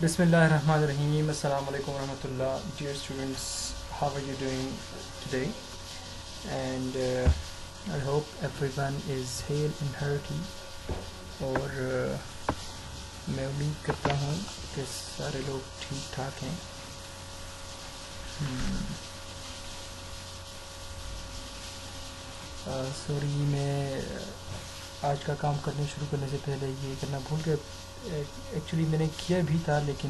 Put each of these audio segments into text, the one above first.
بسم اللہ الرحمن الرحیم. السلام علیکم ورحمۃ اللہ. Dear students, how are you doing today? And I hope everyone is hale and hearty. اور میں امید کرتا ہوں کہ سارے لوگ ٹھیک ٹھاک ہیں. سوری, میں آج کا کام کرنے شروع کرنے سے پہلے یہ کرنا بھول گیا. ایکچولی میں نے کیا بھی تھا, لیکن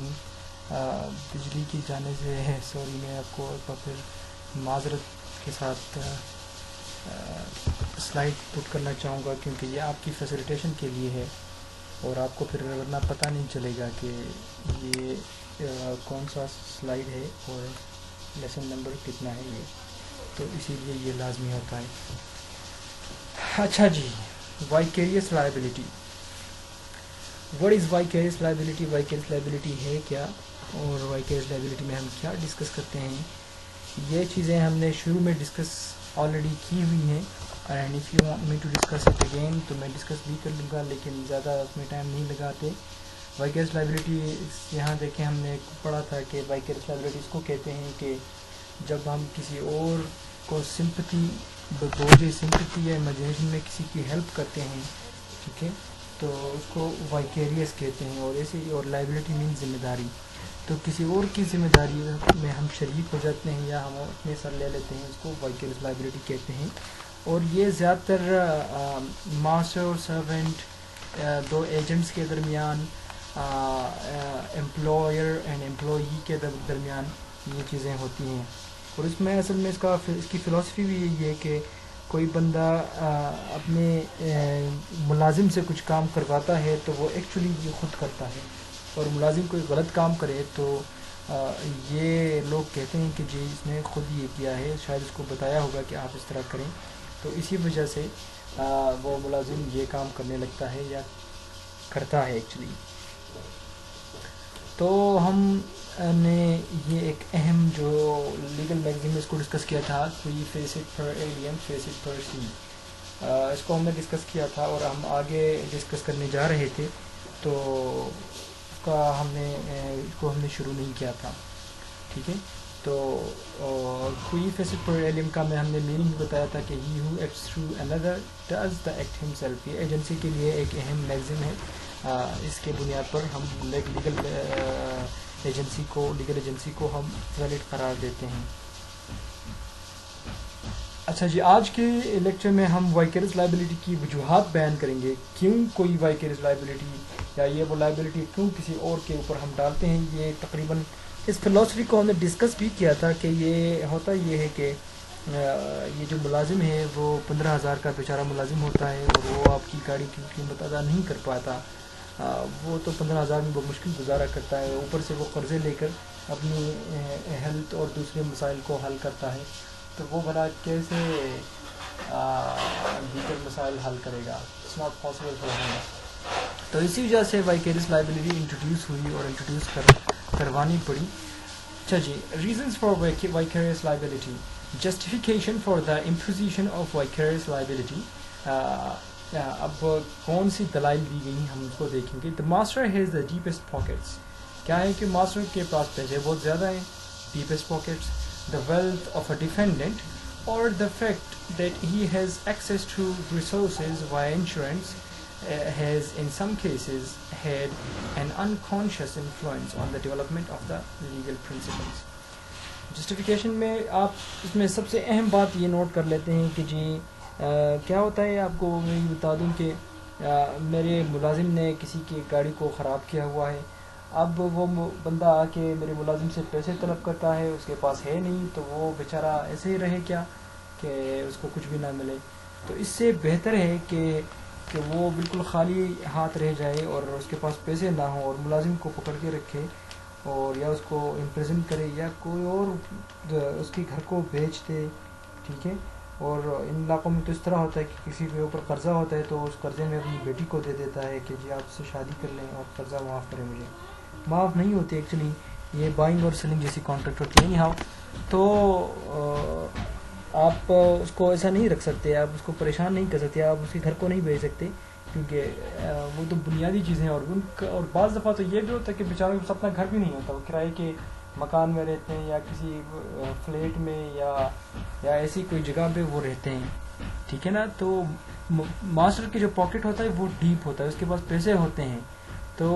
بجلی کی جانے سے سوری, میں آپ کو ایک بار پھر معذرت کے ساتھ سلائڈ پٹ کرنا چاہوں گا, کیونکہ یہ آپ کی فیسیلیٹیشن کے لیے ہے اور آپ کو پھر ورنہ پتہ نہیں چلے گا کہ یہ کون سا سلائڈ ہے اور لیسن نمبر کتنا ہے. یہ تو اسی لیے یہ لازمی ہوتا ہے. اچھا جی, vicarious liability. What is vicarious liability? Vicarious liability ہے کیا, اور وائکیریس لائبلٹی میں ہم کیا ڈسکس کرتے ہیں؟ یہ چیزیں ہم نے شروع میں ڈسکس آلریڈی کی ہوئی ہیں, and if you want me to discuss it again تو میں ڈسکس بھی کر لوں گا, لیکن زیادہ اس میں ٹائم نہیں لگاتے. وائکیریس لائبلٹی یہاں دیکھیں, ہم نے پڑھا تھا کہ وائکیریس لائبلٹی اس کو کہتے ہیں کہ جب ہم کسی اور کو سمپتھی بوجھ سمپتھی یا امیجنیشن میں کسی کی ہیلپ کرتے ہیں, ٹھیک ہے, تو اس کو وائکیریس کہتے ہیں. اور ایسے اور لائبلٹی مین ذمہ داری, تو کسی اور کی ذمہ داری میں ہم شریک ہو جاتے ہیں یا ہم اپنے سر لے لیتے ہیں, اس کو وائکیریس لائبلٹی کہتے ہیں. اور یہ زیادہ تر ماسٹر اور سرونٹ, دو ایجنٹس کے درمیان, امپلائر اینڈ امپلائی کے درمیان یہ چیزیں ہوتی ہیں. اور اس میں اصل میں اس کی فلاسفی بھی یہی ہے کہ کوئی بندہ اپنے ملازم سے کچھ کام کرواتا ہے تو وہ ایکچولی یہ خود کرتا ہے, اور ملازم کوئی غلط کام کرے تو یہ لوگ کہتے ہیں کہ جی اس نے خود یہ کیا ہے, شاید اس کو بتایا ہوگا کہ آپ اس طرح کریں, تو اسی وجہ سے وہ ملازم یہ کام کرنے لگتا ہے یا کرتا ہے ایکچولی. تو ہم نے یہ ایک اہم جو لیگل میگزین میں اس کو ڈسکس کیا تھا, کوئی فیس اٹ پر ایلین فیس اٹ پر سی, اس کو ہم نے ڈسکس کیا تھا اور ہم آگے ڈسکس کرنے جا رہے تھے, تو اس کا ہم نے شروع نہیں کیا تھا, ٹھیک ہے. تو کوئی فیس اٹ پر ایلین کا ہم نے میننگ بتایا تھا کہ he who acts through another does the act himself. یہ ایجنسی کے لیے ایک اہم میگزین ہے. اس کے بنیاد پر ہم لیگل ایجنسی کو ہم ویلڈ قرار دیتے ہیں. اچھا جی, آج کے لیکچر میں ہم وائکیریس لائبلٹی کی وجوہات بیان کریں گے. کیوں کوئی وائکیریس لائبلٹی یا یہ وہ لائبلٹی کیوں کسی اور کے اوپر ہم ڈالتے ہیں. یہ تقریباً اس فلاسفی کو ہم نے ڈسکس بھی کیا تھا کہ یہ ہوتا یہ ہے کہ یہ جو ملازم ہے وہ 15,000 کا بیچارہ ملازم ہوتا ہے, اور وہ آپ کی گاڑی کی قیمت ادا نہیں کر پاتا. وہ تو 15,000 میں بہت مشکل گزارا کرتا ہے, اوپر سے وہ قرضے لے کر اپنی ہیلتھ اور دوسرے مسائل کو حل کرتا ہے. تو وہ بڑا کیسے دیگر مسائل حل کرے گا؟ اٹس ناٹ پاسبل فار ہم. تو اسی وجہ سے وائکیریس لائبلٹی انٹروڈیوس ہوئی اور انٹروڈیوس کروانی پڑی. اچھا جی, reasons for vicarious liability. Justification for the imposition of vicarious liability. اب کون سی دلائل دی گئی ہم اس کو دیکھیں گے. The master has the deepest pockets. کیا ہے کہ ماسٹر کے پاس پیسے بہت زیادہ ہیں, deepest pockets. The wealth of a defendant, or the fact that he has access to resources via insurance has in some cases had an unconscious influence on the development of the legal principles. Justification میں آپ اس میں سب سے اہم بات یہ note کر لیتے ہیں کہ جی کیا ہوتا ہے. آپ کو میں یہ بتا دوں کہ میرے ملازم نے کسی کی گاڑی کو خراب کیا ہوا ہے. اب وہ بندہ آ کے میرے ملازم سے پیسے طلب کرتا ہے, اس کے پاس ہے نہیں, تو وہ بیچارہ ایسے ہی رہے کیا کہ اس کو کچھ بھی نہ ملے. تو اس سے بہتر ہے کہ وہ بالکل خالی ہاتھ رہ جائے اور اس کے پاس پیسے نہ ہوں, اور ملازم کو پکڑ کے رکھے اور یا اس کو امپریزن کرے یا کوئی اور اس کے گھر کو بیچ دے, ٹھیک ہے. اور ان علاقوں میں تو اس طرح ہوتا ہے کہ کسی کے اوپر قرضہ ہوتا ہے تو اس قرضے میں اپنی بیٹی کو دے دیتا ہے کہ جی آپ سے شادی کر لیں اور قرضہ معاف کریں. مجھے معاف نہیں ہوتی ایکچولی, یہ بائنگ اور سیلنگ جیسی کانٹریکٹ ہوتی ہے. یہاں تو آپ اس کو ایسا نہیں رکھ سکتے, آپ اس کو پریشان نہیں کر سکتے, آپ اس کے گھر کو نہیں بھیج سکتے, کیونکہ وہ تو بنیادی چیزیں ہیں. اور بعض دفعہ تو یہ بھی ہوتا ہے کہ بیچاروں کے پاس اپنا گھر بھی نہیں ہوتا, وہ کرائے کے مکان میں رہتے ہیں یا کسی فلیٹ میں یا ایسی کوئی جگہ پہ وہ رہتے ہیں, ٹھیک ہے نا. تو ماسٹر کی جو پاکٹ ہوتا ہے وہ ڈیپ ہوتا ہے, اس کے پاس پیسے ہوتے ہیں تو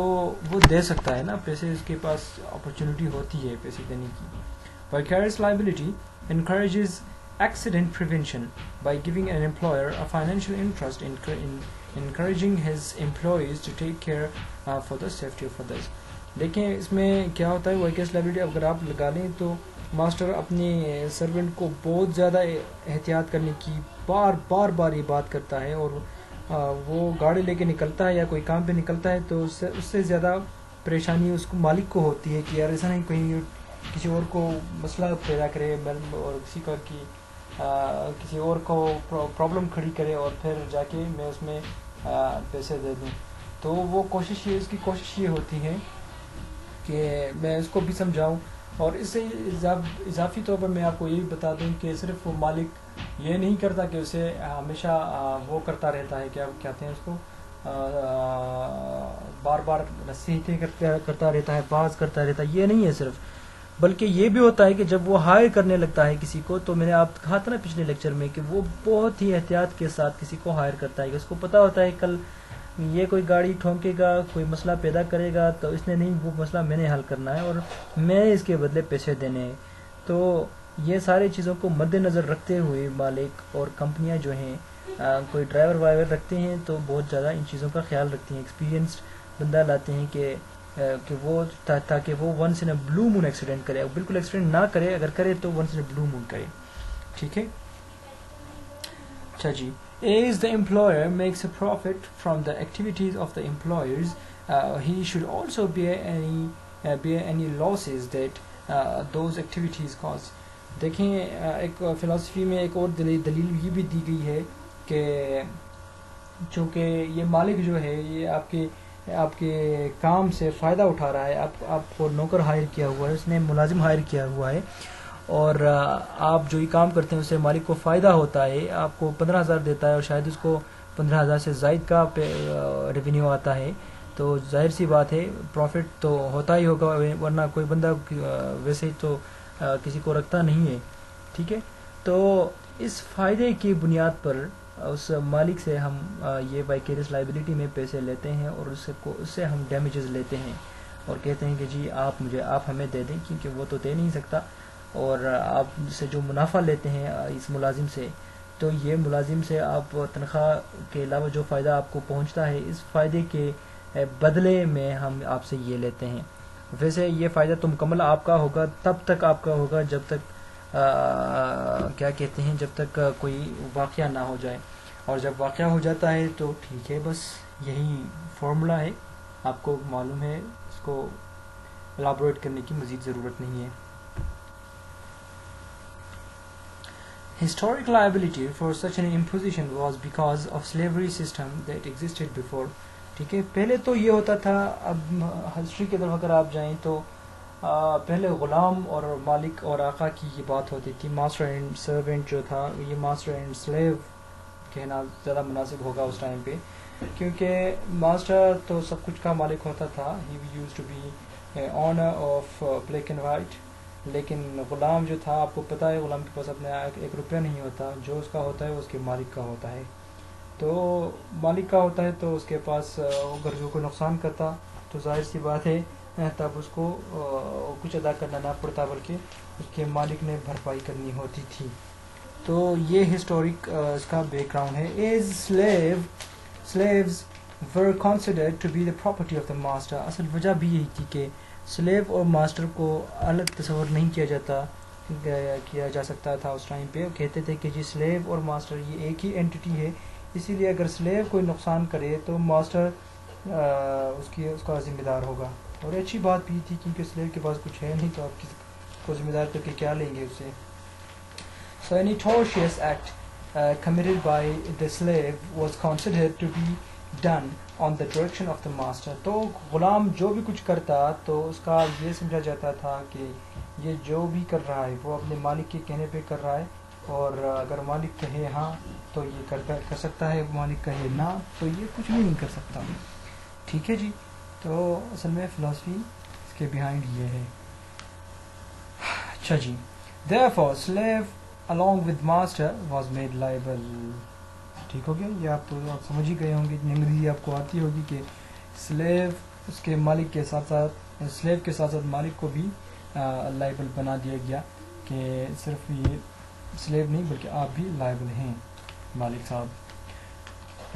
وہ دے سکتا ہے نا پیسے, اس کے پاس اپرچونیٹی ہوتی ہے پیسے دینے کی. Vicarious liability encourages accident prevention by giving an employer a financial interest in encouraging his employees to take care for the safety of others. دیکھیں اس میں کیا ہوتا ہے, وائکیریس لائبلٹی اگر آپ لگا لیں تو ماسٹر اپنے سرونٹ کو بہت زیادہ احتیاط کرنے کی بار یہ بات کرتا ہے, اور وہ گاڑی لے کے نکلتا ہے یا کوئی کام پہ نکلتا ہے تو اس سے زیادہ پریشانی اس کو مالک کو ہوتی ہے کہ یار ایسا نہیں کہیں کسی اور کو مسئلہ پیدا کرے اور کسی اور کو پرابلم کھڑی کرے اور پھر جا کے میں اس میں پیسے دے دوں. تو وہ اس کی کوشش یہ ہوتی ہے کہ میں اس کو بھی سمجھاؤں. اور اس سے اضافی طور پر میں آپ کو یہ بتا دوں کہ صرف وہ مالک یہ نہیں کرتا کہ اسے ہمیشہ وہ کرتا رہتا ہے, کیا کہتے ہیں اس کو, بار نصیحتیں کرتا رہتا ہے, باز کرتا رہتا ہے. یہ نہیں ہے صرف, بلکہ یہ بھی ہوتا ہے کہ جب وہ ہائر کرنے لگتا ہے کسی کو, تو میں نے آپ کہا تھا نا پچھلے لیکچر میں کہ وہ بہت ہی احتیاط کے ساتھ کسی کو ہائر کرتا ہے, کہ اس کو پتا ہوتا ہے کل یہ کوئی گاڑی ٹھونکے گا, کوئی مسئلہ پیدا کرے گا, تو اس نے نہیں, وہ مسئلہ میں نے حل کرنا ہے اور میں اس کے بدلے پیسے دینے ہیں. تو یہ ساری چیزوں کو مد نظر رکھتے ہوئے مالک اور کمپنیاں جو ہیں کوئی ڈرائیور وائیور رکھتے ہیں تو بہت زیادہ ان چیزوں کا خیال رکھتے ہیں, ایکسپیرینسڈ بندہ لاتے ہیں کہ وہ تاکہ وہ ونس ان اے بلو مون ایکسیڈنٹ کرے, بالکل ایکسیڈنٹ نہ کرے, اگر کرے تو ونس ان اے بلو مون کرے, ٹھیک ہے. اچھا جی, as the employer makes a profit from the activities of the employers, he should also bear any losses that those activities cause. دیکھیں ایک فلسفی میں ایک اور دلیل یہ بھی دی گئی ہے کہ چونکہ یہ مالک جو ہے یہ آپ کے کام سے فائدہ اٹھا رہا ہے, آپ کو نوکر ہائر کیا ہوا ہے, اس نے ملازم ہائر کیا ہوا ہے, اور آپ جو یہ کام کرتے ہیں اس سے مالک کو فائدہ ہوتا ہے, آپ کو 15,000 دیتا ہے اور شاید اس کو 15,000 سے زائد کا ریونیو آتا ہے, تو ظاہر سی بات ہے پروفٹ تو ہوتا ہی ہوگا, ورنہ کوئی بندہ ویسے تو کسی کو رکھتا نہیں ہے, ٹھیک ہے. تو اس فائدے کی بنیاد پر اس مالک سے ہم یہ وائکیریس لائبلٹی میں پیسے لیتے ہیں اور اس سے ہم ڈیمیجز لیتے ہیں اور کہتے ہیں کہ جی آپ ہمیں دے دیں, کیونکہ وہ تو دے نہیں سکتا, اور آپ سے جو منافع لیتے ہیں اس ملازم سے, تو یہ ملازم سے آپ تنخواہ کے علاوہ جو فائدہ آپ کو پہنچتا ہے, اس فائدے کے بدلے میں ہم آپ سے یہ لیتے ہیں. ویسے یہ فائدہ تو مکمل آپ کا ہوگا, تب تک آپ کا ہوگا جب تک کیا کہتے ہیں, جب تک کوئی واقعہ نہ ہو جائے, اور جب واقعہ ہو جاتا ہے تو ٹھیک ہے, بس یہی فارمولا ہے, آپ کو معلوم ہے, اس کو الابوریٹ کرنے کی مزید ضرورت نہیں ہے. Historic liability for such an imposition was because of slavery system that existed before. ٹھیک ہے, پہلے تو یہ ہوتا تھا, اب ہسٹری کی طرف اگر آپ جائیں تو پہلے غلام اور مالک اور آقا کی یہ بات ہوتی تھی, ماسٹر اینڈ سرونٹ جو تھا, یہ ماسٹر اینڈ سلیو کہنا زیادہ مناسب ہوگا اس ٹائم پہ, کیونکہ ماسٹر تو سب کچھ کا مالک ہوتا تھا, he used to be owner of black and white, لیکن غلام جو تھا, آپ کو پتہ ہے غلام کے پاس اپنا 1 روپیہ نہیں ہوتا, جو اس کا ہوتا ہے وہ اس کے مالک کا ہوتا ہے. تو مالک کا ہوتا ہے تو اس کے پاس اگر جو کوئی نقصان کرتا تو ظاہر سی بات ہے تب اس کو کچھ ادا کرنا نہ پڑتا, بلکہ اس کے مالک نے بھرپائی کرنی ہوتی تھی. تو یہ ہسٹورک اس کا بیک گراؤنڈ ہے. As slaves were considered to be the property of the master. اصل وجہ بھی یہی تھی کہ سلیو اور ماسٹر کو الگ تصور نہیں کیا جا سکتا تھا اس ٹائم پہ. کہتے تھے کہ جی سلیو اور ماسٹر یہ ایک ہی اینٹی ہے, اسی لیے اگر سلیو کوئی نقصان کرے تو ماسٹر اس کا ذمہ دار ہوگا. اور اچھی بات بھی تھی, کیونکہ سلیو کے پاس کچھ ہے نہیں تو آپ کسی کو ذمہ دار کر کے کیا لیں گے اسے. So any tortious act committed by the slave was considered to be done on the direction of the master. تو غلام جو بھی کچھ کرتا تو اس کا یہ سمجھا جاتا تھا کہ یہ جو بھی کر رہا ہے وہ اپنے مالک کے کہنے پہ کر رہا ہے, اور اگر مالک کہے ہاں تو یہ کر سکتا ہے, مالک کہے نہ تو یہ کچھ بھی نہیں کر سکتا. ٹھیک ہے جی. تو اصل میں فلاسفی اس کے بیہائنڈ یہ ہے. اچھا جی. Therefore slave along with master was made liable. ٹھیک ہو گیا. یہ آپ سمجھ ہی گئے ہوں گے, انگریزی آپ کو آتی ہوگی کہ سلیو اس کے مالک کے ساتھ ساتھ, سلیو کے ساتھ ساتھ مالک کو بھی لائبل بنا دیا گیا کہ صرف یہ سلیو نہیں بلکہ آپ بھی لائبل ہیں مالک صاحب.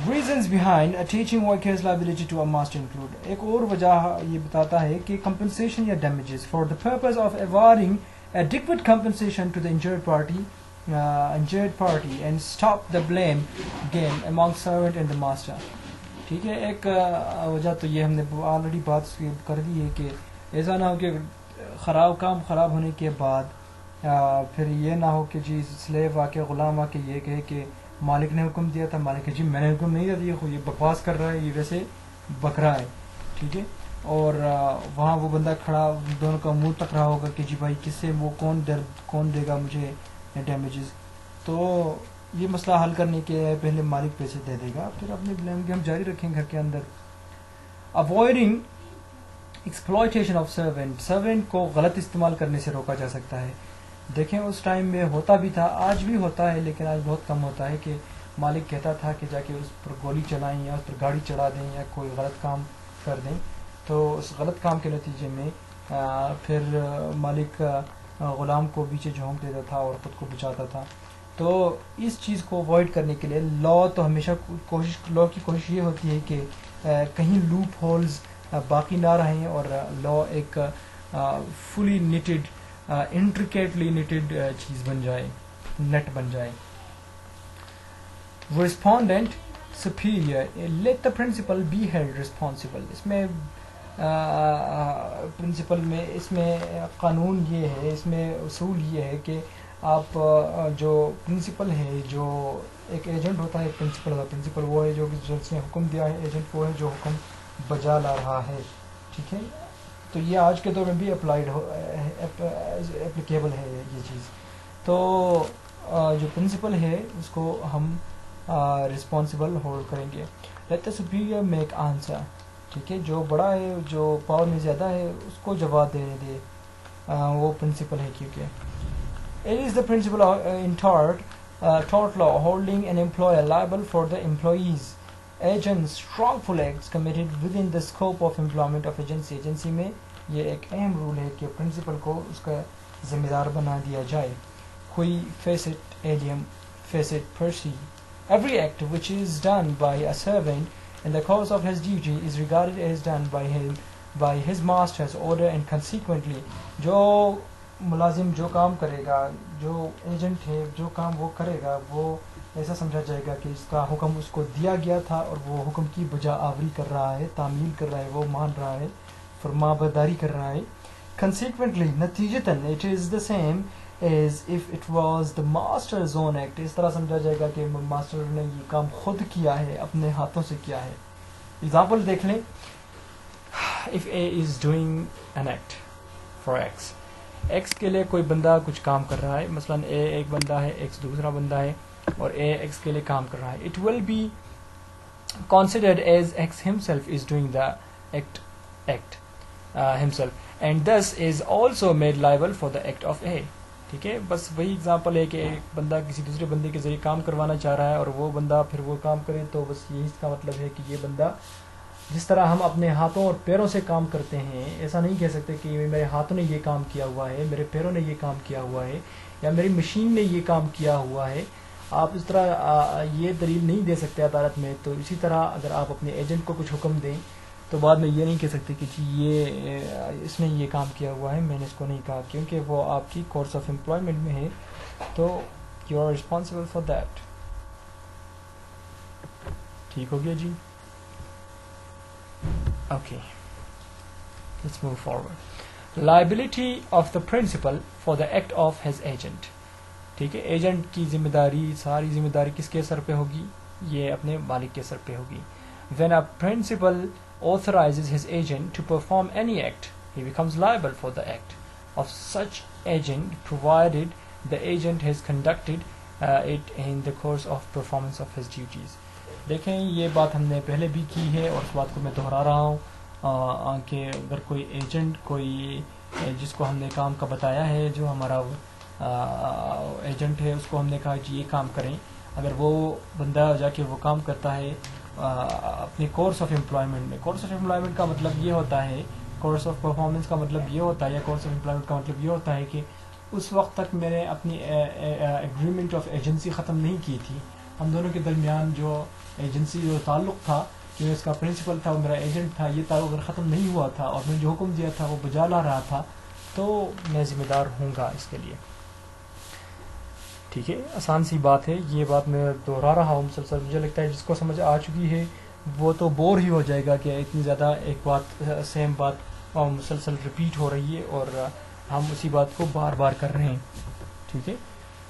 Reasons behind teaching vicarious liability to a master include. ایک اور وجہ یہ بتاتا ہے کہ compensation یا damages for the purpose of awarding adequate compensation to the injured party and stop the blame game among servant and the master. ٹھیک ہے. ایک وجہ تو یہ ہم نے آلریڈی بات کر دی ہے کہ ایسا نہ ہو کہ کام خراب ہونے کے بعد پھر یہ نہ ہو کہ جی سلیو آ کے غلام آ کے یہ کہے کہ مالک نے حکم دیا تھا, مالک جی میں نے حکم نہیں دیا, یہ بکواس کر رہا ہے, یہ ویسے بک رہا ہے. ٹھیک ہے. اور وہاں وہ بندہ کھڑا دونوں کا منہ تک رہا ہوگا کہ جی بھائی کس سے وہ کون دے گا مجھے ڈیمیجز. تو یہ مسئلہ حل کرنے کے پہلے مالک پیسے دے دے گا, پھر اپنے بلیم گیم جاری رکھیں گھر کے اندر. Avoiding exploitation of servant. Servant کو غلط استعمال کرنے سے روکا جا سکتا ہے. دیکھیں اس ٹائم میں ہوتا بھی تھا, آج بھی ہوتا ہے لیکن آج بہت کم ہوتا ہے کہ مالک کہتا تھا کہ جا کے اس پر گولی چلائیں یا اس پر گاڑی چڑھا دیں یا کوئی غلط کام کر دیں. تو اس غلط کام کے نتیجے میں پھر مالک غلام کو پیچھے جھونک دیتا تھا اور خود کو بچاتا تھا. تو اس چیز کو اوائڈ کرنے کے لیے لا تو ہمیشہ لا کی کوشش یہ ہوتی ہے کہ کہیں لوپ ہولز باقی نہ رہیں اور لا ایک فلی نیٹڈ انٹریکیٹلی نیٹڈ چیز بن جائے, نیٹ بن جائے. ریسپونڈنٹ سپیریئر let the principal be held responsible. اس میں پرنسپل میں اس میں قانون یہ ہے, اس میں اصول یہ ہے کہ آپ جو پرنسپل ہے, جو ایک ایجنٹ ہوتا ہے, پرنسپل ہوتا ہے. پرنسپل وہ ہے جو جس نے حکم دیا ہے, ایجنٹ وہ ہے جو حکم بجا لا رہا ہے. ٹھیک ہے. تو یہ آج کے دور میں بھی اپلیکیبل ہے یہ چیز. تو جو پرنسپل ہے اس کو ہم رسپانسبل ہولڈ کریں گے. Let the superior make answer. ٹھیک ہے. جو بڑا ہے, جو پاور میں زیادہ ہے, اس کو جواب دینے دے, وہ پرنسپل ہے. کیونکہ it is the principle in tort law holding an employer liable for the employee's agent's wrongful acts committed within the scope of employment of agency. Agency میں یہ ایک اہم رول ہے کہ پرنسپل کو اس کا ذمہ دار بنا دیا جائے. Qui facet alium facet persi. Every act which is done by a servant in the course of his duty is regarded as done by his master's order and consequently جو ملازم جو کام کرے گا, جو ایجنٹ ہے جو کام وہ کرے گا, وہ ایسا سمجھا جائے گا کہ اس کا حکم اس کو دیا گیا تھا اور وہ حکم کی بجا آوری کر رہا ہے, تعمیل کر رہا ہے, وہ مان رہا ہے, فرمانبرداری کر رہا ہے. Consequently نتیجتاً it is the same as if it was the master's own act. اس طرح سمجھا جائے گا کہ ماسٹر نے یہ کام خود کیا ہے, اپنے ہاتھوں سے کیا ہے. ایگزامپل دیکھ لیں. If A is doing an act for X, x کے لیے کوئی بندہ کچھ کام کر رہا ہے, مثلا اے ایک بندہ ہے, ایکس دوسرا بندہ ہے, اور اے ایکس کے لیے کام کر رہا ہے. It will be considered as X himself is doing the act himself and thus is also made liable for the act of A. ٹھیک ہے. بس وہی اگزامپل ہے کہ ایک بندہ کسی دوسرے بندے کے ذریعے کام کروانا چاہ رہا ہے اور وہ بندہ پھر وہ کام کرے, تو بس یہی اس کا مطلب ہے کہ یہ بندہ, جس طرح ہم اپنے ہاتھوں اور پیروں سے کام کرتے ہیں, ایسا نہیں کہہ سکتے کہ میرے ہاتھوں نے یہ کام کیا ہوا ہے, میرے پیروں نے یہ کام کیا ہوا ہے, یا میری مشین نے یہ کام کیا ہوا ہے. آپ اس طرح یہ دلیل نہیں دے سکتے عدالت میں. تو اسی طرح اگر آپ اپنے ایجنٹ کو کچھ حکم دیں تو بعد میں یہ نہیں کہہ سکتے کہ جی یہ اس نے یہ کام کیا ہوا ہے, میں نے اس کو نہیں کہا, کیونکہ وہ آپ کی کورس آف امپلائمنٹ میں ہے, تو you are responsible for that. ٹھیک ہو گیا جی. Okay, let's move forward. Liability of the principal for the act of his agent. ٹھیک ہے. ایجنٹ کی ذمہ داری, ساری ذمہ داری کس کے سر پہ ہوگی؟ یہ اپنے مالک کے سر پہ ہوگی. When a principal authorizes his agent to perform any act, he becomes liable for the act of such agent provided the agent has conducted it in the course of performance of his duties. دیکھیں یہ بات ہم نے پہلے بھی کی ہے اور اس بات کو میں دہرا رہا ہوں کہ اگر کوئی ایجنٹ کوئی جس کو ہم نے کام کا بتایا ہے، جو ہمارا ایجنٹ ہے، اس کو ہم نے کہا جی یہ کام کریں، اگر وہ بندہ جا کے وہ کام کرتا ہے اپنے کورس آف امپلائمنٹ میں، کورس آف امپلائمنٹ کا مطلب یہ ہوتا ہے، کورس آف پرفارمنس کا مطلب یہ ہوتا ہے، یا کورس آف امپلائمنٹ کا مطلب یہ ہوتا ہے کہ اس وقت تک میں نے اپنی ایگریمنٹ آف ایجنسی ختم نہیں کی تھی، ہم دونوں کے درمیان جو ایجنسی جو تعلق تھا، جو اس کا پرنسپل تھا وہ میرا ایجنٹ تھا، یہ تعلق اگر ختم نہیں ہوا تھا اور میں جو حکم دیا تھا وہ بجا لا رہا تھا، تو میں ذمہ دار ہوں گا اس کے لیے. ٹھیک ہے، آسان سی بات ہے، یہ بات میں دہرا رہا ہوں مسلسل. مجھے لگتا ہے جس کو سمجھ آ چکی ہے وہ تو بور ہی ہو جائے گا کہ اتنی زیادہ ایک بات سیم بات مسلسل ریپیٹ ہو رہی ہے اور ہم اسی بات کو بار بار کر رہے ہیں. ٹھیک ہے،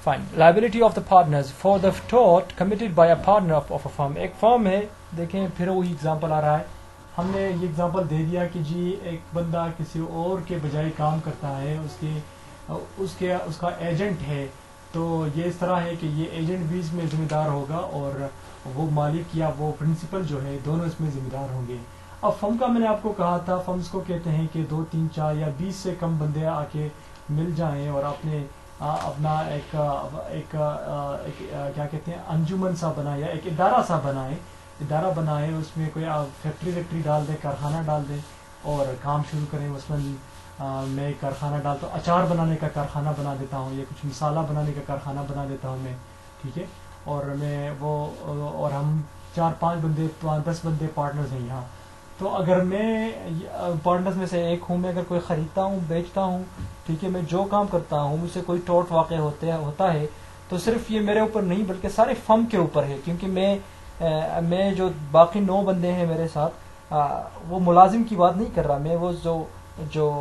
fine. Liability of the partners for the tort committed by a partner of a firm. ایک فرم ہے، دیکھیں پھر وہی اگزامپل آ رہا ہے. ہم نے یہ اگزامپل دے دیا کہ جی ایک بندہ کسی اور کے بجائے کام کرتا ہے، اس کا ایجنٹ ہے، تو یہ اس طرح ہے کہ یہ ایجنٹ بھی اس میں ذمہ دار ہوگا اور وہ مالک یا وہ پرنسپل جو ہے دونوں اس میں ذمہ دار ہوں گے. اب فرم کا میں نے آپ کو کہا تھا، فرمز کو کہتے ہیں کہ 2 3 4 یا 20 سے کم بندے آ کے مل جائیں اور اپنا ایک کیا کہتے ہیں انجمن سا بنائے یا ایک ادارہ بنائے، اس میں کوئی فیکٹری ڈال دے، کارخانہ ڈال دے اور کام شروع کریں. مثلاً میں کارخانہ ڈالتا ہوں، اچار بنانے کا کارخانہ بنا دیتا ہوں یا کچھ مسالہ بنانے کا کارخانہ بنا دیتا ہوں میں. ٹھیک ہے، اور ہم 4 5 بندے 10 بندے پارٹنرز ہیں یہاں. تو اگر میں پارٹنرز میں سے ایک ہوں، میں اگر کوئی خریدتا ہوں بیچتا ہوں، ٹھیک ہے، میں جو کام کرتا ہوں مجھ سے کوئی ٹوٹ واقع ہوتا ہے، تو صرف یہ میرے اوپر نہیں بلکہ سارے فرم کے اوپر ہے، کیونکہ میں جو باقی 9 بندے ہیں میرے ساتھ، وہ ملازم کی بات نہیں کر رہا، میں وہ جو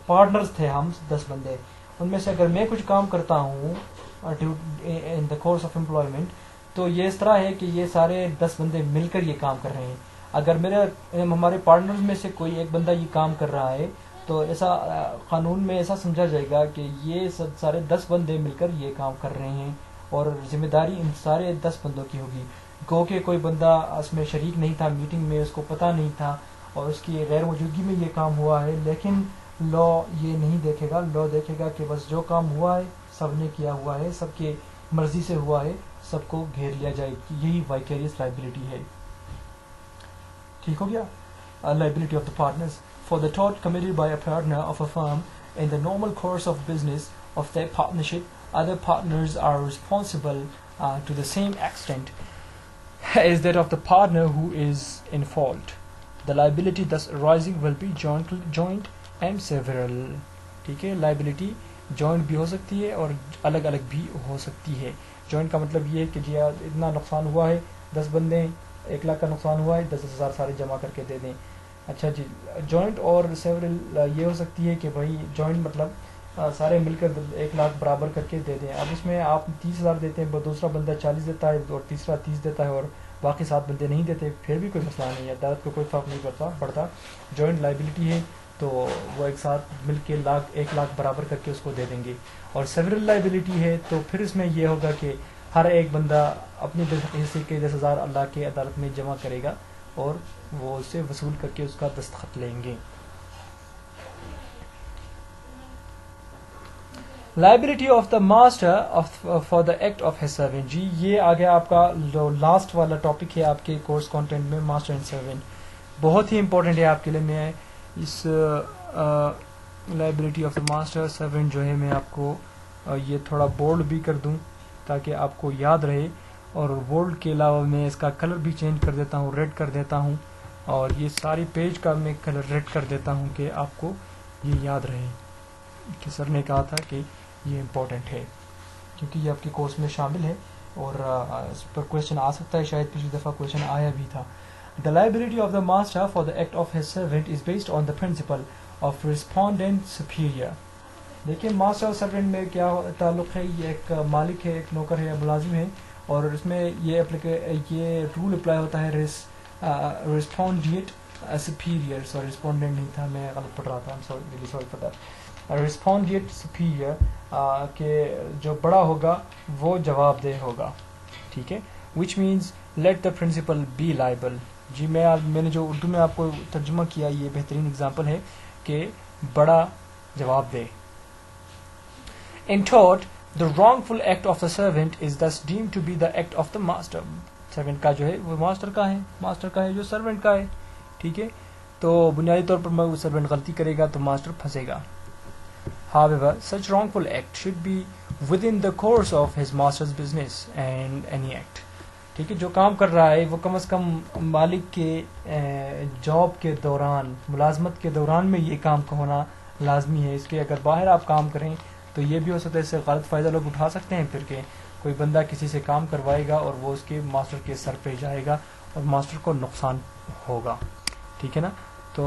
پارٹنرز تھے ہم 10 بندے، ان میں سے اگر میں کچھ کام کرتا ہوں ان دا کورس آف امپلائمنٹ، تو یہ اس طرح ہے کہ یہ سارے 10 بندے مل کر یہ کام کر رہے ہیں. اگر ہمارے پارٹنرز میں سے کوئی ایک بندہ یہ کام کر رہا ہے تو ایسا قانون میں ایسا سمجھا جائے گا کہ یہ سارے 10 بندے مل کر یہ کام کر رہے ہیں اور ذمہ داری ان سارے 10 بندوں کی ہوگی. گو کہ کوئی بندہ اس میں شریک نہیں تھا، میٹنگ میں اس کو پتہ نہیں تھا اور اس کی غیر موجودگی میں یہ کام ہوا ہے، لیکن لا یہ نہیں دیکھے گا. لا دیکھے گا کہ بس جو کام ہوا ہے سب نے کیا ہوا ہے، سب کی مرضی سے ہوا ہے، سب کو گھیر لیا جائے. یہی وائکیریس لائبلٹی ہے. ٹھیک ہو گیا. liability of the partners for the tort committed by a partner of a firm in the normal course of business of their partnership. Other partners are responsible to the same extent as that of the partner who is in fault. The liability thus arising will be joint and several. ٹھیک ہے، liability joint بھی ہو سکتی ہے اور الگ الگ بھی ہو سکتی ہے. joint کا مطلب یہ ہے کہ جی اتنا نقصان ہوا ہے، 10 بندے 1 لاکھ کا نقصان ہوا ہے، 10,000 سارے جمع کر کے دے دیں. اچھا جی، جوائنٹ اور سیورل یہ ہو سکتی ہے کہ بھائی جوائنٹ مطلب سارے مل کر 1 لاکھ برابر کر کے دے دیں. اب اس میں آپ 30,000 دیتے ہیں، دوسرا بندہ 40 دیتا ہے اور تیسرا 30 دیتا ہے اور باقی 7 بندے نہیں دیتے، پھر بھی کوئی مسئلہ نہیں ہے، عدالت کو کوئی فرق نہیں پڑتا. جوائنٹ لائبلٹی ہے تو وہ ایک ساتھ مل کے 1 لاکھ برابر کر کے اس کو دے دیں گے. اور سیورل لائبلٹی ہے تو پھر اس میں یہ ہوگا کہ ہر ایک بندہ اپنے حصے کے 10,000 اللہ کے عدالت میں جمع کرے گا اور وہ اسے وصول کر کے اس کا دستخط لیں گے. Liability of the master for the act of his servant. جی یہ آ گیا آپ کا جو لاسٹ والا ٹاپک ہے آپ کے کورس کانٹینٹ میں، ماسٹر اینڈ سرونٹ. بہت ہی امپورٹنٹ ہے آپ کے لیے. میں اس liability of the master servant جو ہے میں آپ کو یہ تھوڑا بولڈ بھی کر دوں تاکہ آپ کو یاد رہے، اور بولڈ کے علاوہ میں اس کا کلر بھی چینج کر دیتا ہوں، ریڈ کر دیتا ہوں، اور یہ ساری پیج کا میں کلر ریڈ کر دیتا ہوں کہ آپ کو یہ یاد رہے کہ سر نے کہا تھا کہ یہ امپورٹنٹ ہے، کیونکہ یہ آپ کے کورس میں شامل ہے اور اس پر کویشچن آ سکتا ہے، شاید پچھلی دفعہ کویشچن آیا بھی تھا. The liability of the master for the act of his servant is based on the principle of respondent superior. دیکھیں ماسٹر اور سرونٹ میں کیا تعلق ہے، یہ ایک مالک ہے، ایک نوکر ہے، ملازم ہے، اور اس میں یہ رول اپلائی ہوتا ہے ریسپونڈیٹ سپیریئر. سوری ریسپونڈنٹ نہیں تھا، میں غلط پڑھ رہا تھا، sorry for that. respondeat superior کہ جو بڑا ہوگا وہ جواب دہ ہوگا. ٹھیک ہے, which means let the principal be liable. جی میں نے جو اردو میں آپ کو ترجمہ کیا یہ بہترین اگزامپل ہے کہ بڑا جواب دے. In tort, the wrongful act of the servant is thus deemed to be the act of the master. Servant کا جو ہے وہ ماسٹر کا ہے جو سرونٹ کا ہے. ٹھیک ہے, تو بنیادی طور پر وہ سرونٹ غلطی کرے گا تو ماسٹر پھنسے گا. However, such wrongful act should be within the course of his master's business and any act. ٹھیک ہے, جو کام کر رہا ہے وہ کم از کم مالک کے جاب کے دوران, ملازمت کے دوران میں یہ کام کا ہونا لازمی ہے. اس کے اگر باہر آپ کام کریں تو یہ بھی ہو سکتا ہے, اس سے غلط فائدہ لوگ اٹھا سکتے ہیں پھر کہ کوئی بندہ کسی سے کام کروائے گا اور وہ اس کے ماسٹر کے سر پہ جائے گا اور ماسٹر کو نقصان ہوگا. ٹھیک ہے نا, تو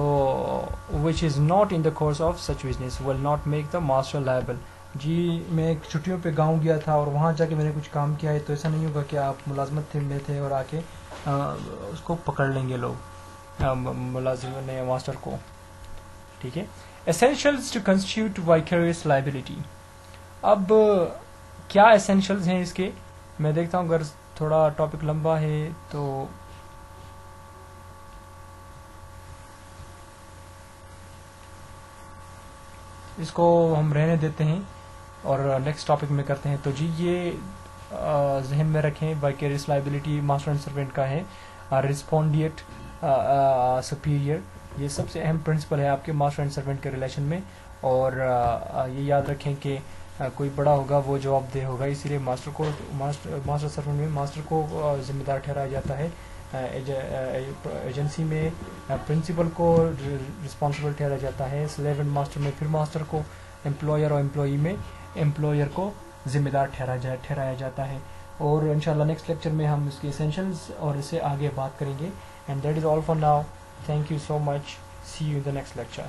which is not in the course of such business will not make the master liable. جی میں ایک چھٹیوں پہ گاؤں گیا تھا اور وہاں جا کے میں نے کچھ کام کیا ہے تو ایسا نہیں ہوگا کہ آپ ملازمت میں تھے اور آ کے اس کو پکڑ لیں گے لوگ, ملازم نے ماسٹر کو. ٹھیک ہے, essentials to constitute vicarious liability. اب کیا essentials ہیں اس کے, میں دیکھتا ہوں اگر تھوڑا ٹاپک لمبا ہے تو اس کو ہم رہنے دیتے ہیں اور نیکسٹ ٹاپک میں کرتے ہیں. تو جی یہ ذہن میں رکھیں, وائکیریس لائبلٹی ماسٹر اینڈ سرونٹ کا ہے, رسپونڈیٹ سپیریئر, یہ سب سے اہم پرنسپل ہے آپ کے ماسٹر اینڈ سرونٹ کے ریلیشن میں. اور یہ یاد رکھیں کہ کوئی بڑا ہوگا وہ جواب دہ ہوگا, اسی لیے ماسٹر سرونٹ میں ماسٹر کو ذمہ دار ٹھہرایا جاتا ہے. ایجنسی میں پرنسپل کو رسپانسبل ٹھہرایا جاتا ہے, سلیو اینڈ ماسٹر میں پھر ماسٹر کو, امپلائر اور امپلائی میں امپلائر کو ذمہ دار ٹھہرایا جاتا ہے. اور انشاءاللہ نیکسٹ لیکچر میں ہم اس کے ایسینشلز اور اس سے آگے بات کریں گے. And that is all for now. Thank you so much. See you in the next lecture.